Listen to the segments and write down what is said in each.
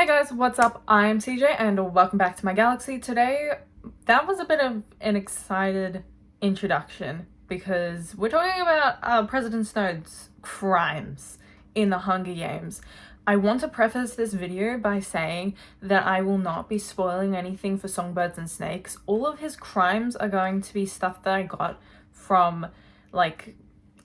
Hey guys, what's up? I'm CJ and welcome back to my galaxy. Today, that was a bit of an excited introduction because we're talking about President Snow's crimes in the Hunger Games. I want to preface this video by saying that I will not be spoiling anything for Songbirds and Snakes. All of his crimes are going to be stuff that I got from like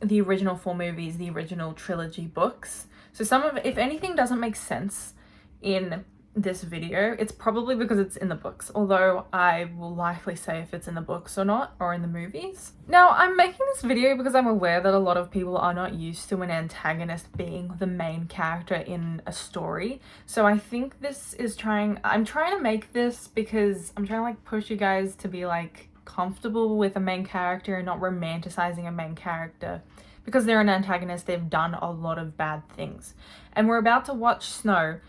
the original 4 movies, the original trilogy books. So some of, if anything doesn't make sense in this video, it's probably because it's in the books, although I will likely say if it's in the books or not, or in the movies. Now, I'm making this video because I'm aware that a lot of people are not used to an antagonist being the main character in a story. So I think this is I'm trying to make this because I'm trying to like push you guys to be like comfortable with a main character and not romanticizing a main character. Because they're an antagonist, they've done a lot of bad things. And we're about to watch Snow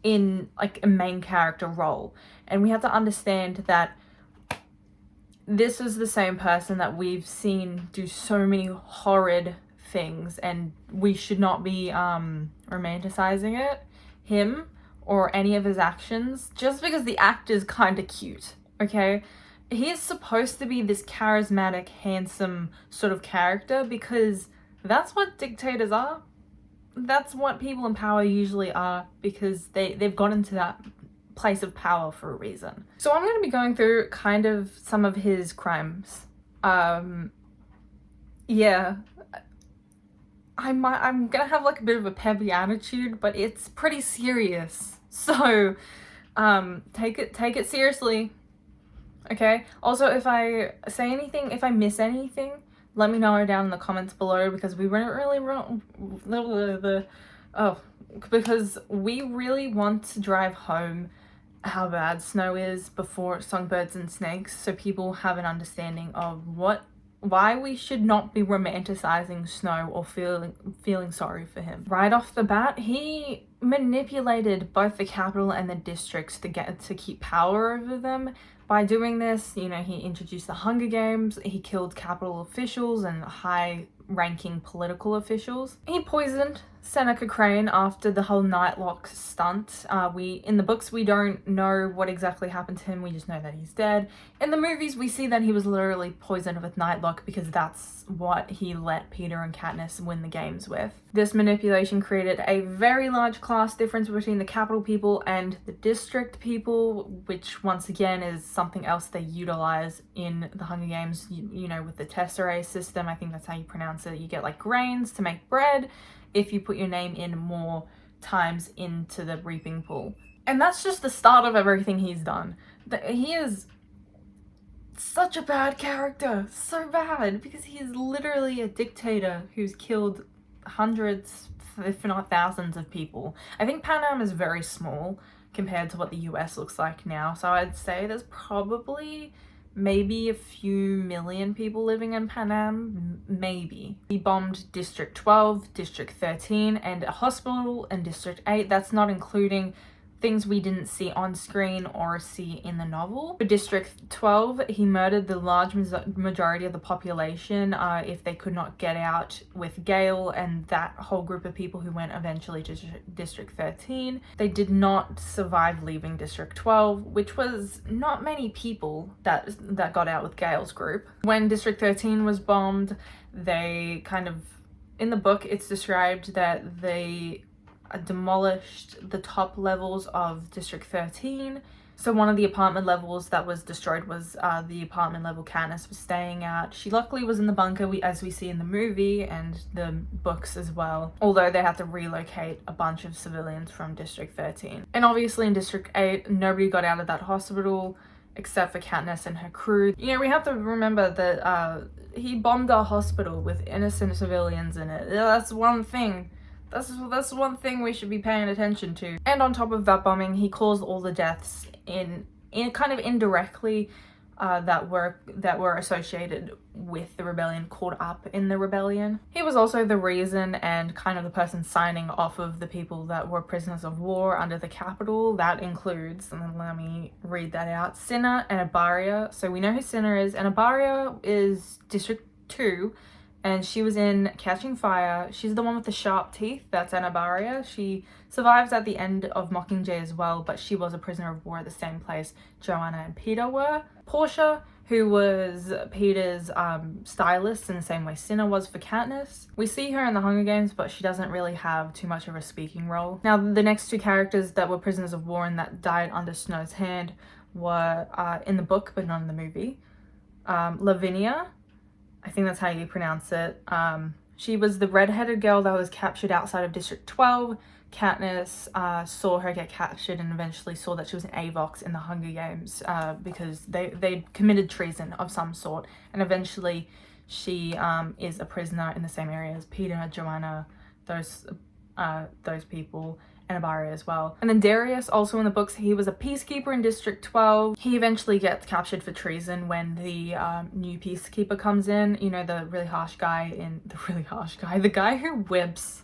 in like a main character role, and we have to understand that this is the same person that we've seen do so many horrid things, and we should not be romanticizing him or any of his actions just because the actor's kind of cute. Okay, he is supposed to be this charismatic, handsome sort of character because that's what dictators are. That's what people in power usually are, because they've got into that place of power for a reason. So I'm going to be going through kind of some of his crimes. Yeah, I'm gonna have like a bit of a peppy attitude, but it's pretty serious. So take it seriously. Okay? Also, if I say anything, if I miss anything, let me know down in the comments below, because we really want to drive home how bad Snow is before Songbirds and Snakes, so people have an understanding of why we should not be romanticizing Snow or feeling sorry for him. Right off the bat, he manipulated both the capital and the districts to keep power over them. By doing this, you know, he introduced the Hunger Games, he killed capital officials and high-ranking political officials. He poisoned Seneca Crane after the whole Nightlock stunt. In the books, we don't know what exactly happened to him, we just know that he's dead. In the movies, we see that he was literally poisoned with Nightlock because that's what he let Peter and Katniss win the games with. This manipulation created a very large class difference between the capital people and the district people, which once again is something else they utilize in the Hunger Games, you know, with the tesserae system. I think that's how you pronounce it. You get like grains to make bread if you put your name in more times into the reaping pool. And that's just the start of everything he's done. He is such a bad character, so bad, because he is literally a dictator who's killed hundreds, if not thousands of people. I think Pan is very small compared to what the US looks like now, so I'd say there's probably maybe a few million people living in Pan Am, maybe. He bombed District 12, District 13, and a hospital in District 8. That's not including things we didn't see on screen or see in the novel. For District 12, he murdered the large majority of the population if they could not get out with Gale and that whole group of people who went eventually to District 13. They did not survive leaving District 12, which was not many people that got out with Gale's group. When District 13 was bombed, they kind of, in the book, it's described that they demolished the top levels of District 13. So one of the apartment levels that was destroyed was the apartment level Katniss was staying at. She luckily was in the bunker, as we see in the movie and the books as well, although they had to relocate a bunch of civilians from District 13. And obviously in District 8, nobody got out of that hospital except for Katniss and her crew. You know, we have to remember that he bombed a hospital with innocent civilians in it. That's one thing. That's one thing we should be paying attention to. And on top of that bombing, he caused all the deaths in kind of indirectly that were associated with the rebellion, caught up in the rebellion. He was also the reason and kind of the person signing off of the people that were prisoners of war under the capital. That includes, and let me read that out, Cinna and Abaria. So we know who Cinna is, and Abaria is District 2, and she was in Catching Fire. She's the one with the sharp teeth. That's Anabaria. She survives at the end of Mockingjay as well, but she was a prisoner of war at the same place Joanna and Peter were. Portia, who was Peter's stylist in the same way Cinna was for Katniss. We see her in the Hunger Games, but she doesn't really have too much of a speaking role. Now, the next two characters that were prisoners of war and that died under Snow's hand were in the book, but not in the movie. Lavinia, I think that's how you pronounce it. She was the redheaded girl that was captured outside of District 12. Katniss saw her get captured and eventually saw that she was an AVOX in the Hunger Games because they committed treason of some sort. And eventually she is a prisoner in the same area as Peter, Joanna, those people, and Abari as well. And then Darius, also in the books, he was a peacekeeper in District 12. He eventually gets captured for treason when the new peacekeeper comes in. You know, the really harsh guy, the guy who whips,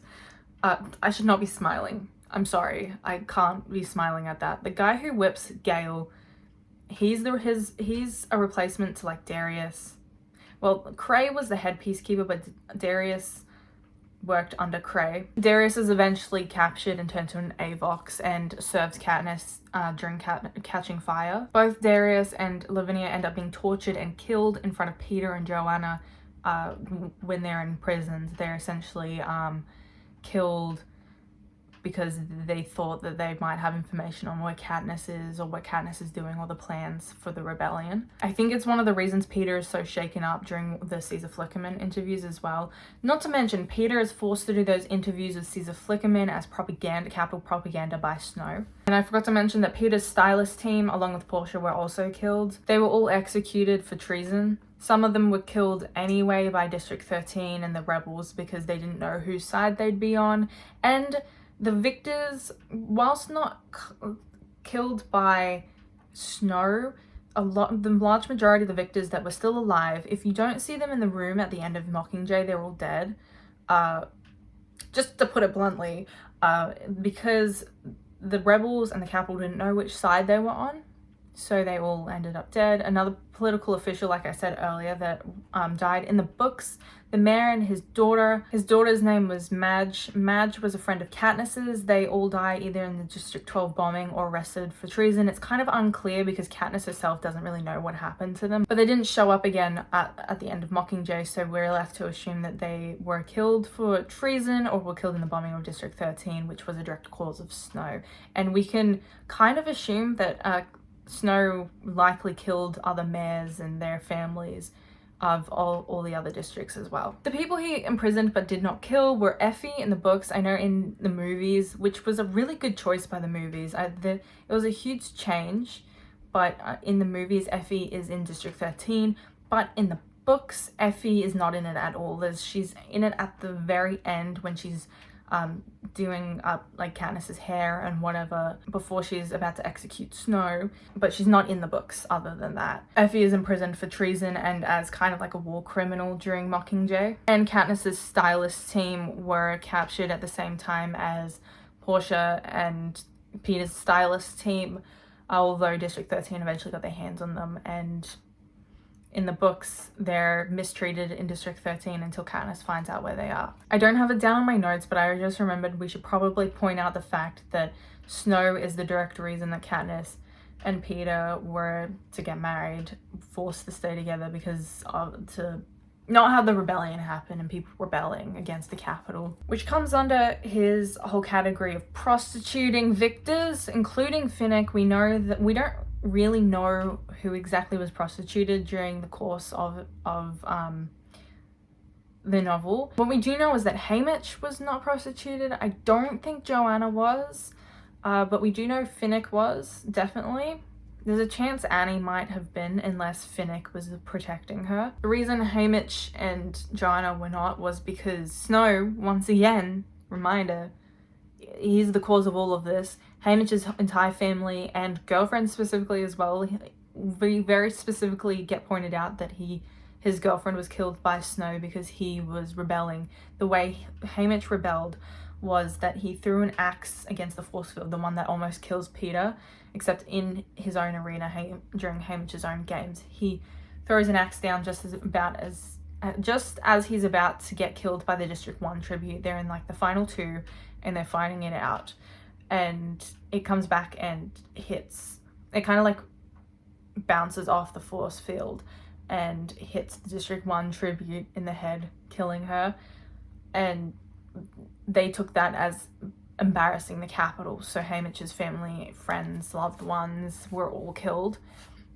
I should not be smiling. I'm sorry, I can't be smiling at that. The guy who whips Gale, he's a replacement to like Darius. Well, Cray was the head peacekeeper, but Darius worked under Cray. Darius is eventually captured and turned to an AVOX and serves Katniss during Catching Fire. Both Darius and Lavinia end up being tortured and killed in front of Peter and Joanna when they're in prisons. They're essentially killed because they thought that they might have information on where Katniss is or what Katniss is doing or the plans for the rebellion. I think it's one of the reasons Peter is so shaken up during the Caesar Flickerman interviews as well. Not to mention, Peter is forced to do those interviews with Caesar Flickerman as propaganda, capital propaganda by Snow. And I forgot to mention that Peter's stylist team, along with Portia, were also killed. They were all executed for treason. Some of them were killed anyway by District 13 and the rebels because they didn't know whose side they'd be on. And the victors, whilst not killed by Snow, the large majority of the victors that were still alive, if you don't see them in the room at the end of Mockingjay, they're all dead. Just to put it bluntly, because the rebels and the capital didn't know which side they were on, so they all ended up dead. Another political official, like I said earlier, that died in the books, the mayor and his daughter. His daughter's name was Madge. Madge was a friend of Katniss's. They all die either in the District 12 bombing or arrested for treason. It's kind of unclear because Katniss herself doesn't really know what happened to them. But they didn't show up again at the end of Mockingjay, so we're left to assume that they were killed for treason or were killed in the bombing of District 13, which was a direct cause of Snow. And we can kind of assume that Snow likely killed other mayors and their families of all the other districts as well. The people he imprisoned but did not kill were Effie in the books. I know in the movies, which was a really good choice by the movies. It was a huge change, but in the movies, Effie is in District 13, but in the books, Effie is not in it at all. She's in it at the very end when she's doing up like Katniss's hair and whatever before she's about to execute Snow, but she's not in the books other than that. Effie is imprisoned for treason and as kind of like a war criminal during Mockingjay. And Katniss's stylist team were captured at the same time as Portia and Peter's stylist team, although District 13 eventually got their hands on them, and in the books, they're mistreated in District 13 until Katniss finds out where they are. I don't have it down in my notes, but I just remembered we should probably point out the fact that Snow is the direct reason that Katniss and Peter were to get married, forced to stay together because to not have the rebellion happen and people rebelling against the capital, which comes under his whole category of prostituting victors, including Finnick. We know that we don't really know who exactly was prostituted during the course of the novel. What we do know is that Haymitch was not prostituted. I don't think Joanna was, but we do know Finnick was, definitely. There's a chance Annie might have been, unless Finnick was protecting her. The reason Haymitch and Joanna were not was because Snow, once again, reminder, he's the cause of all of this. Haymitch's entire family and girlfriend specifically as well, we very specifically get pointed out that his girlfriend was killed by Snow because he was rebelling. The way Haymitch rebelled was that he threw an axe against the force field, the one that almost kills Peter, except in his own arena during Haymitch's own games. He throws an axe down just about as just as he's about to get killed by the District 1 tribute, they're in like the final two and they're fighting it out, and it comes back and hits, it kind of like bounces off the force field and hits the District 1 tribute in the head, killing her. And they took that as embarrassing the Capitol, so Haymitch's family, friends, loved ones were all killed.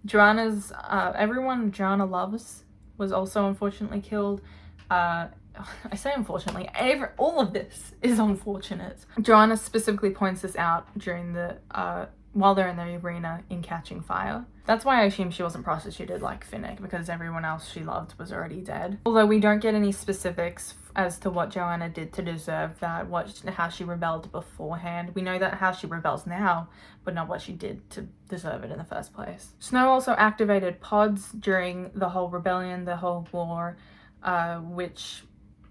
Joanna's, everyone Joanna loves was also unfortunately killed. I say unfortunately, all of this is unfortunate. Joanna specifically points this out during the, while they're in the arena in Catching Fire. That's why I assume she wasn't prostituted like Finnick, because everyone else she loved was already dead. Although we don't get any specifics as to what Joanna did to deserve that, how she rebelled beforehand. We know that how she rebels now, but not what she did to deserve it in the first place. Snow also activated pods during the whole rebellion, the whole war, which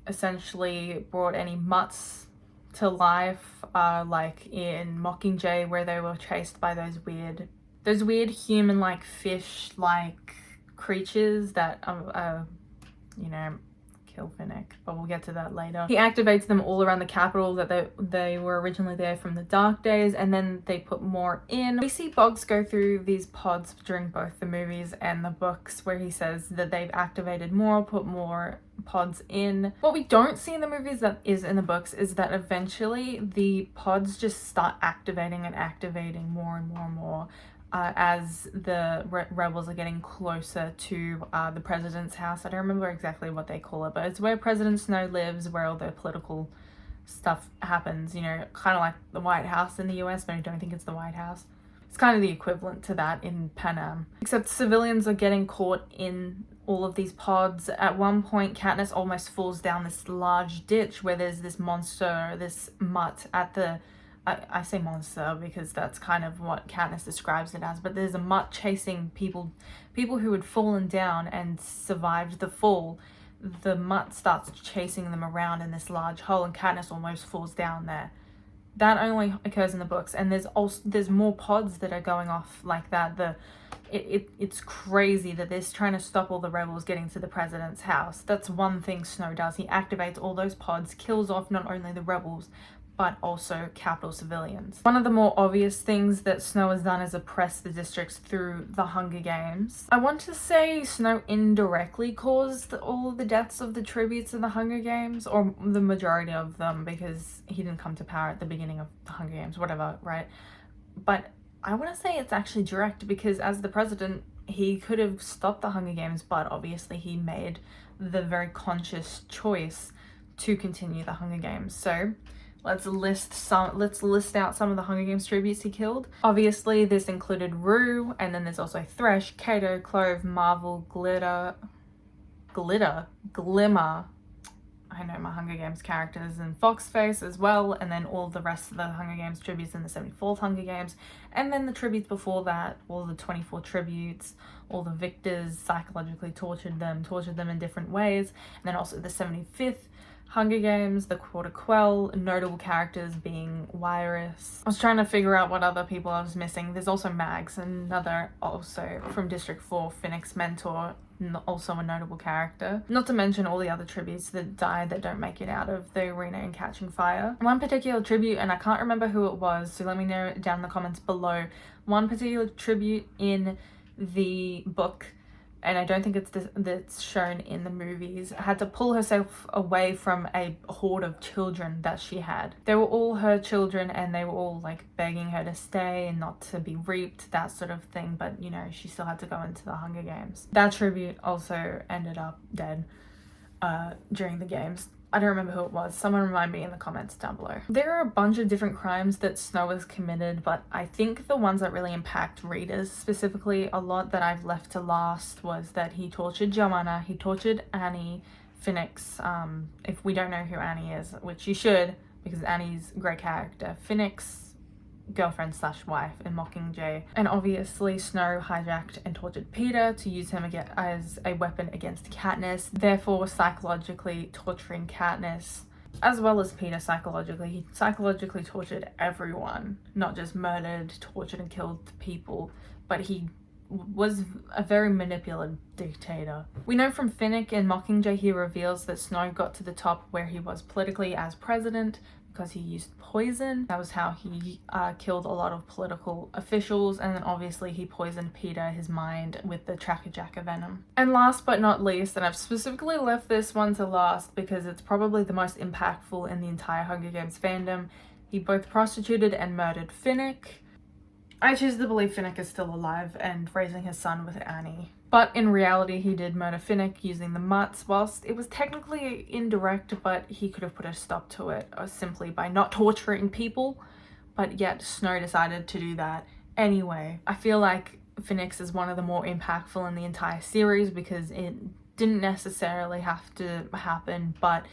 essentially brought any mutts to life, like in Mockingjay, where they were chased by those weird human-like fish-like creatures that you know, kill Finnick, but we'll get to that later. He activates them all around the Capitol, that they were originally there from the Dark Days, and then they put more in. We see Boggs go through these pods during both the movies and the books, where he says that they've activated more, put more pods in. What we don't see in the movies that is in the books is that eventually the pods just start activating and activating more and more and more. As the rebels are getting closer to the president's house. I don't remember exactly what they call it, but it's where President Snow lives, where all the political stuff happens, you know, kind of like the White House in the US, but I don't think it's the White House. It's kind of the equivalent to that in Pan Am. Except civilians are getting caught in all of these pods. At one point, Katniss almost falls down this large ditch where there's this monster, this mutt at the... I say monster because that's kind of what Katniss describes it as, but there's a mutt chasing people who had fallen down and survived the fall. The mutt starts chasing them around in this large hole, and Katniss almost falls down there. That only occurs in the books, and there's more pods that are going off like that. It's crazy that they're trying to stop all the rebels getting to the president's house. That's one thing Snow does. He activates all those pods, kills off not only the rebels, but also Capitol civilians. One of the more obvious things that Snow has done is oppress the districts through the Hunger Games. I want to say Snow indirectly caused all of the deaths of the tributes in the Hunger Games, or the majority of them, because he didn't come to power at the beginning of the Hunger Games, whatever, right? But I want to say it's actually direct, because as the president, he could have stopped the Hunger Games, but obviously he made the very conscious choice to continue the Hunger Games. So let's list out some of the Hunger Games tributes he killed. Obviously, this included Rue, and then there's also Thresh, Cato, Clove, Marvel, Glimmer. I know my Hunger Games characters, and Foxface as well, and then all the rest of the Hunger Games tributes in the 74th Hunger Games, and then the tributes before that, all the 24 tributes, all the victors psychologically tortured them in different ways, and then also the 75th Hunger Games, the Quarter Quell, notable characters being Wiress. I was trying to figure out what other people I was missing. There's also Mags, another also from District 4, Finnick's mentor, also a notable character. Not to mention all the other tributes that died that don't make it out of the arena in Catching Fire. One particular tribute, and I can't remember who it was, so let me know it down in the comments below. One particular tribute in the book, and I don't think that's shown in the movies, had to pull herself away from a horde of children that she had. They were all her children, and they were all like begging her to stay and not to be raped, that sort of thing, but you know, she still had to go into the Hunger Games. That tribute also ended up dead during the games. I don't remember who it was. Someone remind me in the comments down below. There are a bunch of different crimes that Snow has committed, but I think the ones that really impact readers specifically a lot that I've left to last was that he tortured Joanna, he tortured Annie, Finnick's, if we don't know who Annie is, which you should, because Annie's a great character, Finnick's girlfriend / wife in Mockingjay, and obviously Snow hijacked and tortured Peter to use him again as a weapon against Katniss, therefore psychologically torturing Katniss, as well as Peter psychologically. He psychologically tortured everyone, not just murdered, tortured and killed people, but he was a very manipulative dictator. We know from Finnick and Mockingjay he reveals that Snow got to the top where he was politically as president because he used poison. That was how he killed a lot of political officials, and then obviously he poisoned Peter, his mind, with the Tracker Jacker venom. And last but not least, and I've specifically left this one to last because it's probably the most impactful in the entire Hunger Games fandom, he both prostituted and murdered Finnick. I choose to believe Finnick is still alive and raising his son with Annie. But in reality, he did murder Finnick using the mutts, whilst it was technically indirect, but he could have put a stop to it simply by not torturing people. But yet Snow decided to do that anyway. I feel like Finnick's is one of the more impactful in the entire series because it didn't necessarily have to happen, but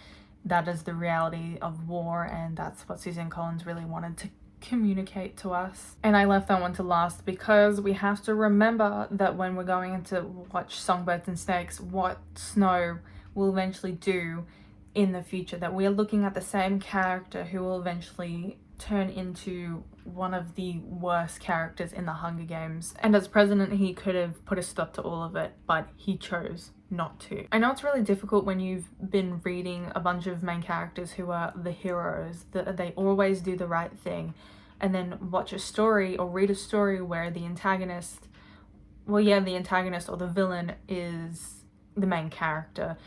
that is the reality of war, and that's what Suzanne Collins really wanted to communicate to us. And I left that one to last because we have to remember that when we're going to watch Songbirds and Snakes, what Snow will eventually do in the future, that we're looking at the same character who will eventually turn into one of the worst characters in the Hunger Games. And as president, he could have put a stop to all of it, but he chose not to. I know it's really difficult when you've been reading a bunch of main characters who are the heroes, that they always do the right thing, and then watch a story or read a story where the antagonist, the antagonist or the villain is the main character.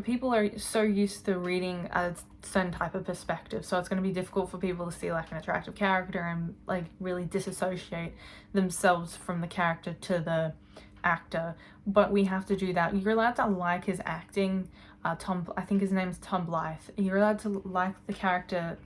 People are so used to reading a certain type of perspective, so it's going to be difficult for people to see like an attractive character and like really disassociate themselves from the character to the actor. But we have to do that. You're allowed to like his acting. I think his name's Tom Blythe. You're allowed to like the actor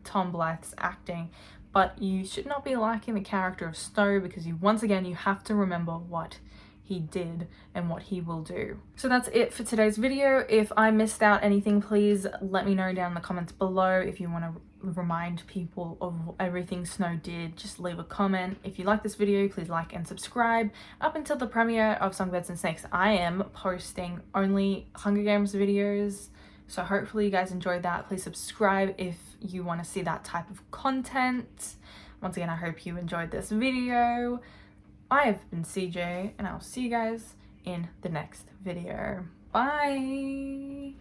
Tom Blythe's acting, but you should not be liking the character of Snow because once again you have to remember what he did and what he will do. So that's it for today's video. If I missed out anything, please let me know down in the comments below. If you want to remind people of everything Snow did, just leave a comment. If you like this video, please like and subscribe. Up until the premiere of Songbirds and Snakes, I am posting only Hunger Games videos, so hopefully you guys enjoyed that. Please subscribe if you want to see that type of content. Once again, I hope you enjoyed this video. I have been CJ, and I'll see you guys in the next video. Bye!